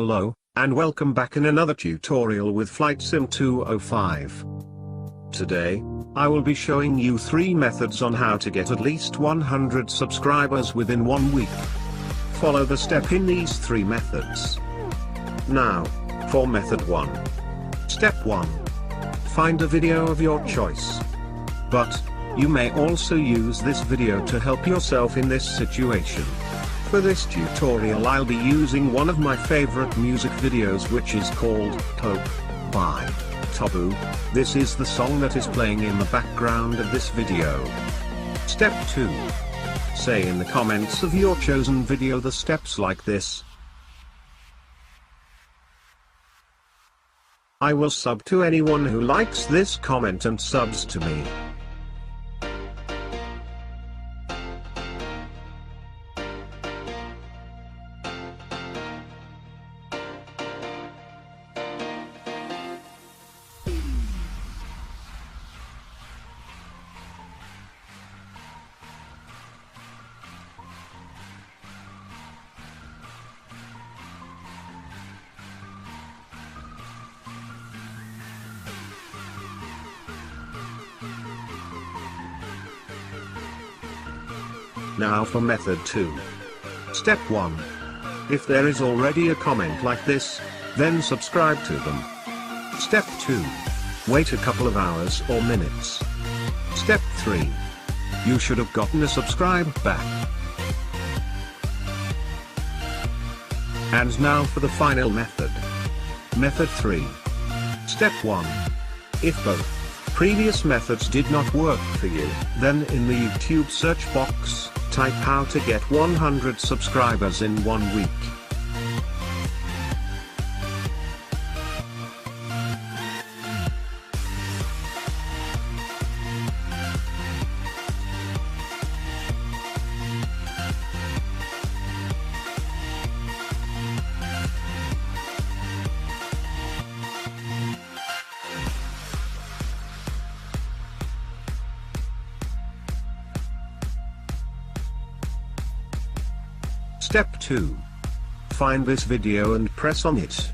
Hello, and welcome back in another tutorial with Flight Sim 205. Today, I will be showing you 3 methods on how to get at least 100 subscribers within 1 week. Follow the step in these 3 methods. Now, for method 1. Step 1. Find a video of your choice. But, you may also use this video to help yourself in this situation. For this tutorial I'll be using one of my favorite music videos, which is called Pope by Taboo. This is the song that is playing in the background of this video. Step 2. Say in the comments of your chosen video the steps like this. I will sub to anyone who likes this comment and subs to me. Now for method 2. Step 1. If there is already a comment like this, then subscribe to them. Step 2. Wait a couple of hours or minutes. Step 3. You should have gotten a subscribe back. And now for the final method. Method 3. Step 1. If both previous methods did not work for you, then in the YouTube search box, type how to get 100 subscribers in 1 week. Step 2. Find this video and press on it.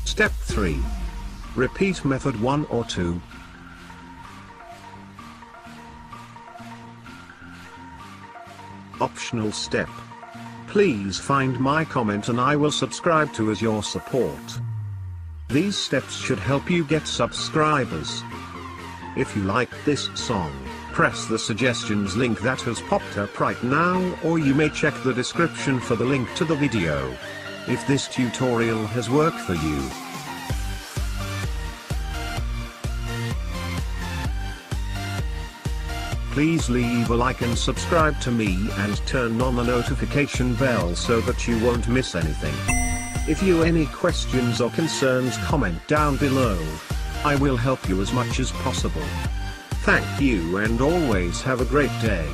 Step 3. Repeat method 1 or 2. Optional step. Please find my comment and I will subscribe to as your support. These steps should help you get subscribers. If you like this song, press the suggestions link that has popped up right now, or you may check the description for the link to the video. If this tutorial has worked for you, please leave a like and subscribe to me and turn on the notification bell so that you won't miss anything. If you have any questions or concerns, comment down below. I will help you as much as possible. Thank you and always have a great day.